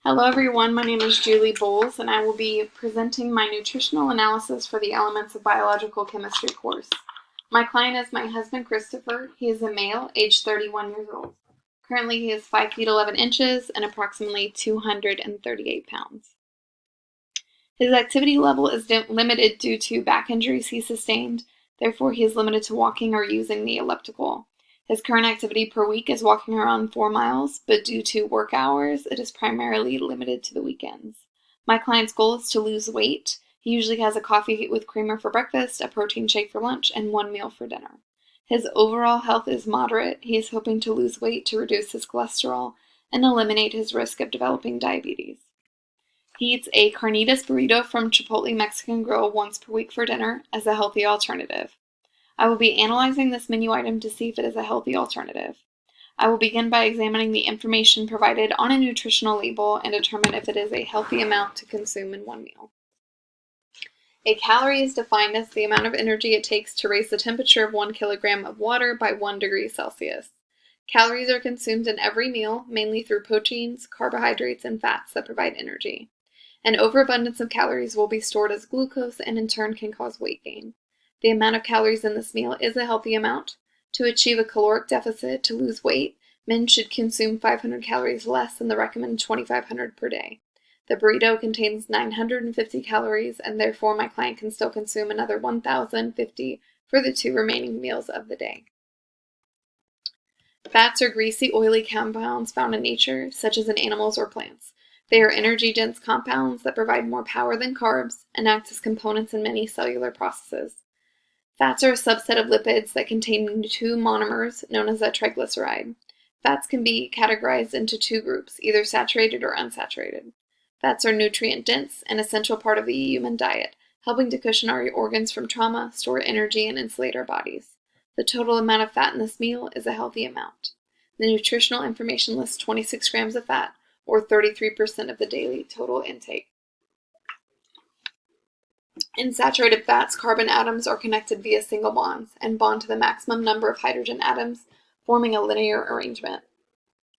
Hello everyone, my name is Julie Bowles and I will be presenting my nutritional analysis for the Elements of Biological Chemistry course. My client is my husband Christopher. He is a male, age 31 years old. Currently he is 5 feet 11 inches and approximately 238 pounds. His activity level is limited due to back injuries he sustained, therefore he is limited to walking or using the elliptical. His current activity per week is walking around 4 miles, but due to work hours, it is primarily limited to the weekends. My client's goal is to lose weight. He usually has a coffee with creamer for breakfast, a protein shake for lunch, and one meal for dinner. His overall health is moderate. He is hoping to lose weight to reduce his cholesterol and eliminate his risk of developing diabetes. He eats a carnitas burrito from Chipotle Mexican Grill once per week for dinner as a healthy alternative. I will be analyzing this menu item to see if it is a healthy alternative. I will begin by examining the information provided on a nutritional label and determine if it is a healthy amount to consume in one meal. A calorie is defined as the amount of energy it takes to raise the temperature of 1 kilogram of water by 1 degree Celsius. Calories are consumed in every meal, mainly through proteins, carbohydrates, and fats that provide energy. An overabundance of calories will be stored as glucose and in turn can cause weight gain. The amount of calories in this meal is a healthy amount. To achieve a caloric deficit to lose weight, men should consume 500 calories less than the recommended 2,500 per day. The burrito contains 950 calories, and therefore my client can still consume another 1,050 for the 2 remaining meals of the day. Fats are greasy, oily compounds found in nature, such as in animals or plants. They are energy-dense compounds that provide more power than carbs and act as components in many cellular processes. Fats are a subset of lipids that contain 2 monomers known as a triglyceride. Fats can be categorized into 2 groups, either saturated or unsaturated. Fats are nutrient-dense, an essential part of the human diet, helping to cushion our organs from trauma, store energy, and insulate our bodies. The total amount of fat in this meal is a healthy amount. The nutritional information lists 26 grams of fat, or 33% of the daily total intake. In saturated fats, carbon atoms are connected via single bonds and bond to the maximum number of hydrogen atoms, forming a linear arrangement.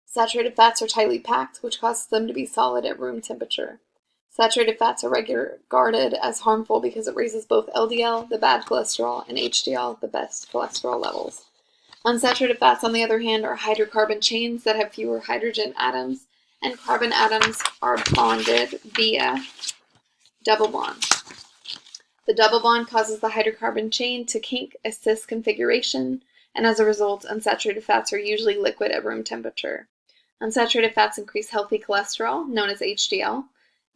Saturated fats are tightly packed, which causes them to be solid at room temperature. Saturated fats are regarded as harmful because it raises both LDL, the bad cholesterol, and HDL, the best cholesterol levels. Unsaturated fats, on the other hand, are hydrocarbon chains that have fewer hydrogen atoms, and carbon atoms are bonded via double bonds. The double bond causes the hydrocarbon chain to kink a cis configuration, and as a result, unsaturated fats are usually liquid at room temperature. Unsaturated fats increase healthy cholesterol, known as HDL,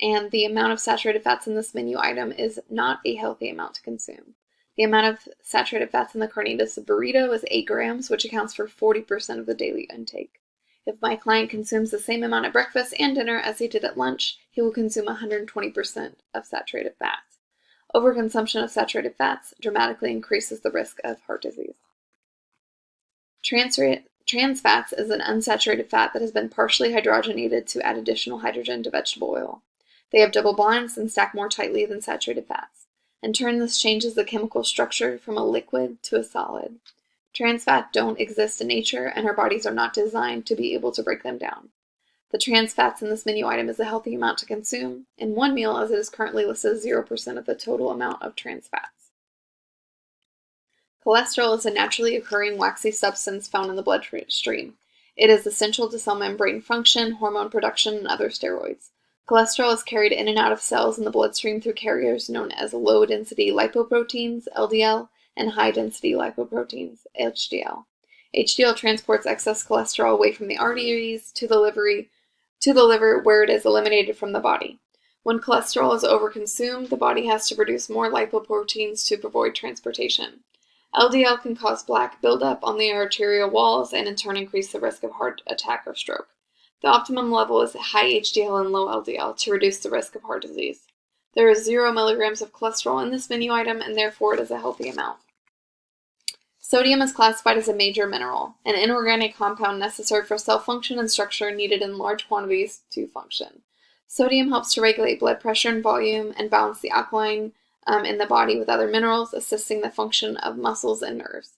and the amount of saturated fats in this menu item is not a healthy amount to consume. The amount of saturated fats in the carnitas burrito is 8 grams, which accounts for 40% of the daily intake. If my client consumes the same amount at breakfast and dinner as he did at lunch, he will consume 120% of saturated fats. Overconsumption of saturated fats dramatically increases the risk of heart disease. Trans fats is an unsaturated fat that has been partially hydrogenated to add additional hydrogen to vegetable oil. They have double bonds and stack more tightly than saturated fats. In turn, this changes the chemical structure from a liquid to a solid. Trans fats don't exist in nature, and our bodies are not designed to be able to break them down. The trans fats in this menu item is a healthy amount to consume in one meal, as it is currently listed as 0% of the total amount of trans fats. Cholesterol is a naturally occurring waxy substance found in the bloodstream. It is essential to cell membrane function, hormone production, and other steroids. Cholesterol is carried in and out of cells in the bloodstream through carriers known as low-density lipoproteins, LDL, and high-density lipoproteins, HDL. HDL transports excess cholesterol away from the arteries to the liver, where it is eliminated from the body. When cholesterol is overconsumed, the body has to produce more lipoproteins to avoid transportation. LDL can cause plaque buildup on the arterial walls and in turn increase the risk of heart attack or stroke. The optimum level is high HDL and low LDL to reduce the risk of heart disease. There is 0 milligrams of cholesterol in this menu item, and therefore it is a healthy amount. Sodium is classified as a major mineral, an inorganic compound necessary for cell function and structure needed in large quantities to function. Sodium helps to regulate blood pressure and volume and balance the alkaline in the body with other minerals, assisting the function of muscles and nerves.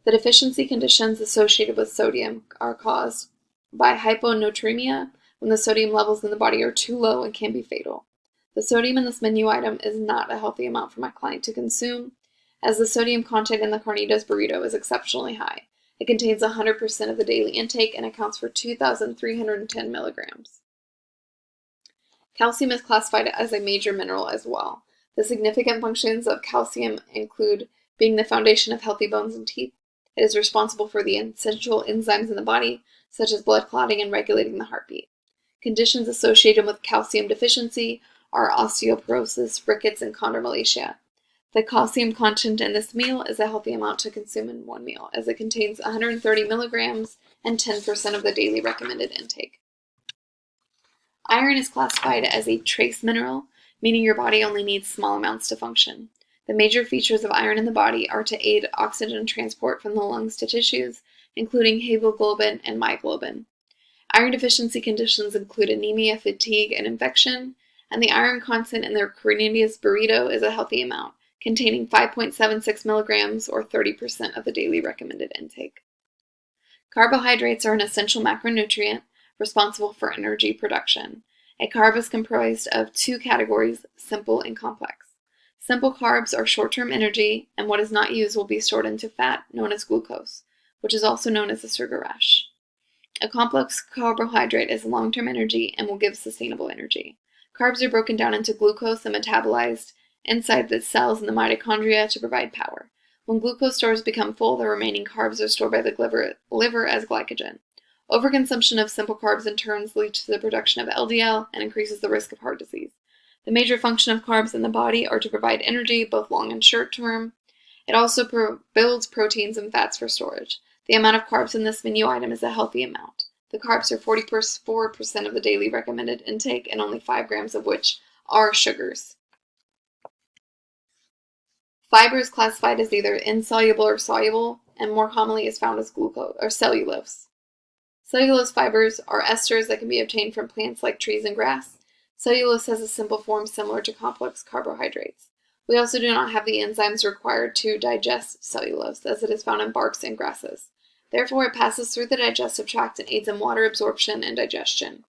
The deficiency conditions associated with sodium are caused by hyponatremia, when the sodium levels in the body are too low and can be fatal. The sodium in this menu item is not a healthy amount for my client to consume, as the sodium content in the carnitas burrito is exceptionally high. It contains 100% of the daily intake and accounts for 2,310 milligrams. Calcium is classified as a major mineral as well. The significant functions of calcium include being the foundation of healthy bones and teeth. It is responsible for the essential enzymes in the body, such as blood clotting and regulating the heartbeat. Conditions associated with calcium deficiency are osteoporosis, rickets, and chondromalacia. The calcium content in this meal is a healthy amount to consume in one meal, as it contains 130 milligrams and 10% of the daily recommended intake. Iron is classified as a trace mineral, meaning your body only needs small amounts to function. The major features of iron in the body are to aid oxygen transport from the lungs to tissues, including hemoglobin and myoglobin. Iron deficiency conditions include anemia, fatigue, and infection, and the iron content in their carnitas burrito is a healthy amount, containing 5.76 milligrams or 30% of the daily recommended intake. Carbohydrates are an essential macronutrient responsible for energy production. A carb is comprised of two categories, simple and complex. Simple carbs are short-term energy, and what is not used will be stored into fat, known as glucose, which is also known as a sugar rush. A complex carbohydrate is long-term energy and will give sustainable energy. Carbs are broken down into glucose and metabolized inside the cells in the mitochondria to provide power. When glucose stores become full, the remaining carbs are stored by the liver as glycogen. Overconsumption of simple carbs in turn leads to the production of LDL and increases the risk of heart disease. The major function of carbs in the body are to provide energy, both long and short term. It also builds proteins and fats for storage. The amount of carbs in this menu item is a healthy amount. The carbs are 44% of the daily recommended intake, and only 5 grams of which are sugars. Fiber is classified as either insoluble or soluble, and more commonly is found as glucose or cellulose. Cellulose fibers are esters that can be obtained from plants like trees and grass. Cellulose has a simple form similar to complex carbohydrates. We also do not have the enzymes required to digest cellulose, as it is found in barks and grasses. Therefore, it passes through the digestive tract and aids in water absorption and digestion.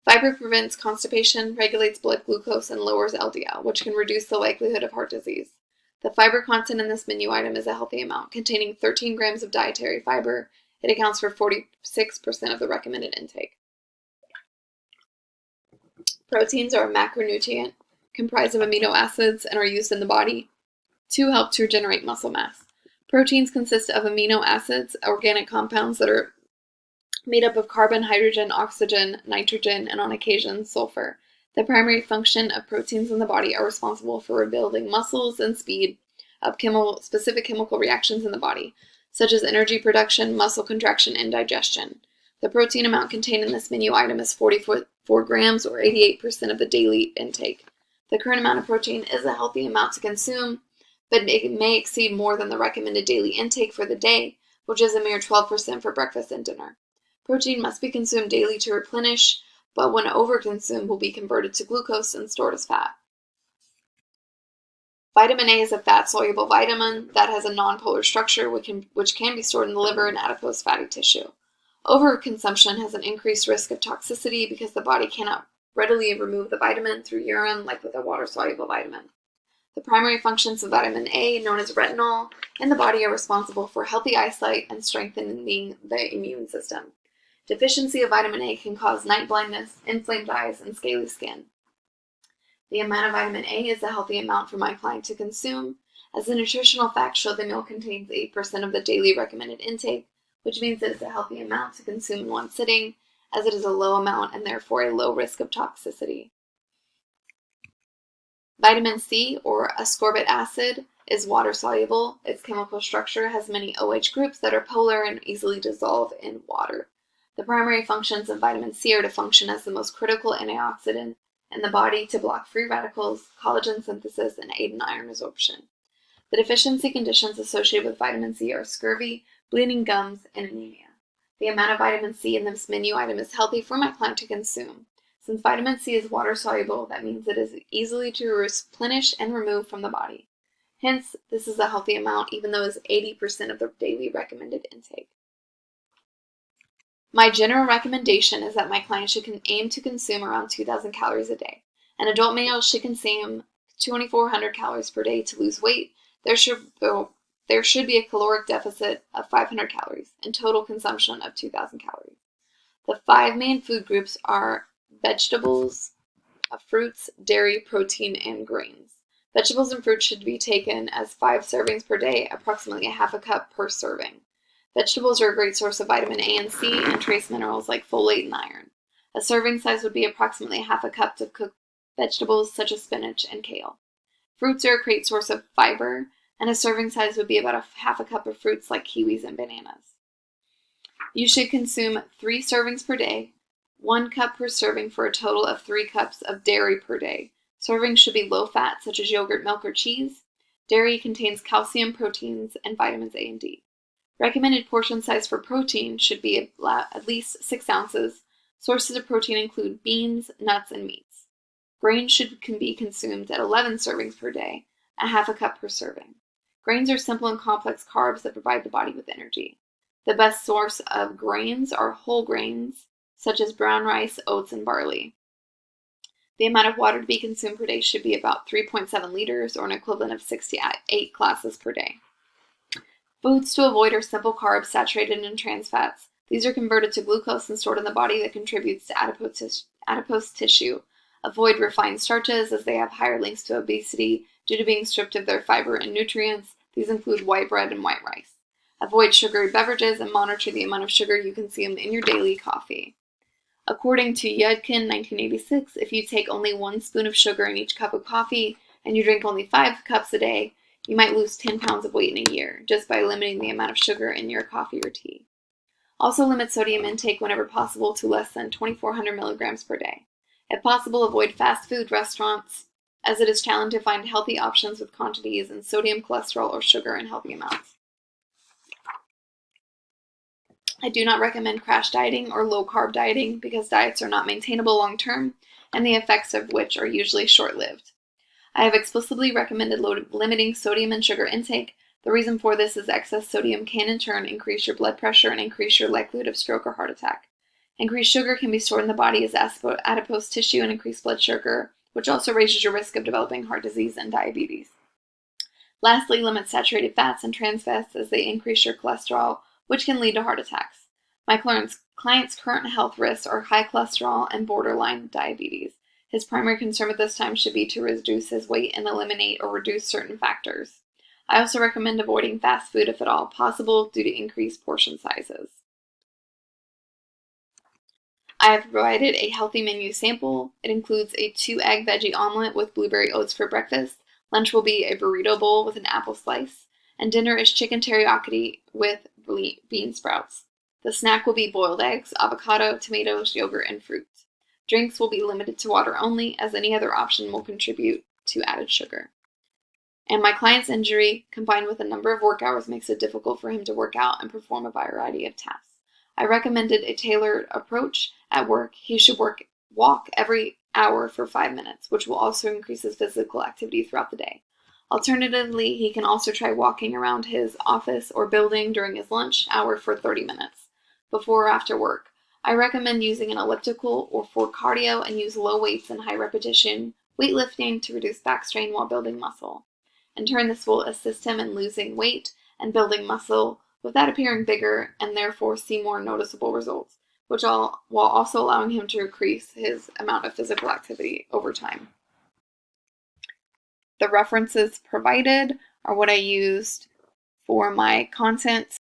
Fiber prevents constipation, regulates blood glucose, and lowers LDL, which can reduce the likelihood of heart disease. The fiber content in this menu item is a healthy amount, containing 13 grams of dietary fiber. It accounts for 46% of the recommended intake. Proteins are a macronutrient comprised of amino acids and are used in the body to help to regenerate muscle mass. Proteins consist of amino acids, organic compounds that are made up of carbon, hydrogen, oxygen, nitrogen, and on occasion, sulfur. The primary function of proteins in the body are responsible for rebuilding muscles and speed of specific chemical reactions in the body, such as energy production, muscle contraction, and digestion. The protein amount contained in this menu item is 44 grams or 88% of the daily intake. The current amount of protein is a healthy amount to consume, but it may exceed more than the recommended daily intake for the day, which is a mere 12% for breakfast and dinner. Protein must be consumed daily to replenish, but when overconsumed will be converted to glucose and stored as fat. Vitamin A is a fat-soluble vitamin that has a nonpolar structure which can be stored in the liver and adipose fatty tissue. Overconsumption has an increased risk of toxicity because the body cannot readily remove the vitamin through urine like with a water-soluble vitamin. The primary functions of vitamin A, known as retinol, in the body are responsible for healthy eyesight and strengthening the immune system. Deficiency of vitamin A can cause night blindness, inflamed eyes, and scaly skin. The amount of vitamin A is a healthy amount for my client to consume, as the nutritional facts show the meal contains 8% of the daily recommended intake, which means it is a healthy amount to consume in one sitting, as it is a low amount and therefore a low risk of toxicity. Vitamin C, or ascorbic acid, is water-soluble. Its chemical structure has many OH groups that are polar and easily dissolve in water. The primary functions of vitamin C are to function as the most critical antioxidant in the body to block free radicals, collagen synthesis, and aid in iron absorption. The deficiency conditions associated with vitamin C are scurvy, bleeding gums, and anemia. The amount of vitamin C in this menu item is healthy for my client to consume. Since vitamin C is water-soluble, that means it is easily to replenish and remove from the body. Hence, this is a healthy amount even though it is 80% of the daily recommended intake. My general recommendation is that my client should aim to consume around 2,000 calories a day. An adult male should consume 2,400 calories per day to lose weight. There should be a caloric deficit of 500 calories and total consumption of 2,000 calories. The 5 main food groups are vegetables, fruits, dairy, protein, and grains. Vegetables and fruits should be taken as 5 servings per day, approximately a half a cup per serving. Vegetables are a great source of vitamin A and C and trace minerals like folate and iron. A serving size would be approximately half a cup of cooked vegetables such as spinach and kale. Fruits are a great source of fiber, and a serving size would be about half a cup of fruits like kiwis and bananas. You should consume 3 servings per day, 1 cup per serving for a total of 3 cups of dairy per day. Servings should be low fat, such as yogurt, milk, or cheese. Dairy contains calcium, proteins, and vitamins A and D. Recommended portion size for protein should be at least 6 ounces. Sources of protein include beans, nuts, and meats. Grains can be consumed at 11 servings per day, a half a cup per serving. Grains are simple and complex carbs that provide the body with energy. The best source of grains are whole grains, such as brown rice, oats, and barley. The amount of water to be consumed per day should be about 3.7 liters, or an equivalent of 6 to 8 glasses per day. Foods to avoid are simple carbs saturated in trans fats. These are converted to glucose and stored in the body that contributes to adipose tissue. Avoid refined starches as they have higher links to obesity due to being stripped of their fiber and nutrients. These include white bread and white rice. Avoid sugary beverages and monitor the amount of sugar you consume in your daily coffee. According to Yudkin 1986, if you take only 1 spoon of sugar in each cup of coffee and you drink only 5 cups a day, you might lose 10 pounds of weight in a year just by limiting the amount of sugar in your coffee or tea. Also limit sodium intake whenever possible to less than 2,400 milligrams per day. If possible, avoid fast food restaurants, as it is challenging to find healthy options with quantities in sodium, cholesterol, or sugar in healthy amounts. I do not recommend crash dieting or low-carb dieting because diets are not maintainable long-term and the effects of which are usually short-lived. I have explicitly recommended limiting sodium and sugar intake. The reason for this is excess sodium can in turn increase your blood pressure and increase your likelihood of stroke or heart attack. Increased sugar can be stored in the body as adipose tissue and increased blood sugar, which also raises your risk of developing heart disease and diabetes. Lastly, limit saturated fats and trans fats as they increase your cholesterol, which can lead to heart attacks. My client's current health risks are high cholesterol and borderline diabetes. His primary concern at this time should be to reduce his weight and eliminate or reduce certain factors. I also recommend avoiding fast food if at all possible due to increased portion sizes. I have provided a healthy menu sample. It includes a 2-egg veggie omelet with blueberry oats for breakfast. Lunch will be a burrito bowl with an apple slice. And dinner is chicken teriyaki with bean sprouts. The snack will be boiled eggs, avocado, tomatoes, yogurt, and fruit. Drinks will be limited to water only, as any other option will contribute to added sugar. And my client's injury, combined with a number of work hours, makes it difficult for him to work out and perform a variety of tasks. I recommended a tailored approach. At work, he should walk every hour for 5 minutes, which will also increase his physical activity throughout the day. Alternatively, he can also try walking around his office or building during his lunch hour for 30 minutes, before or after work. I recommend using an elliptical or for cardio and use low weights and high repetition weightlifting to reduce back strain while building muscle. In turn, this will assist him in losing weight and building muscle without appearing bigger and therefore see more noticeable results, while also allowing him to increase his amount of physical activity over time. The references provided are what I used for my content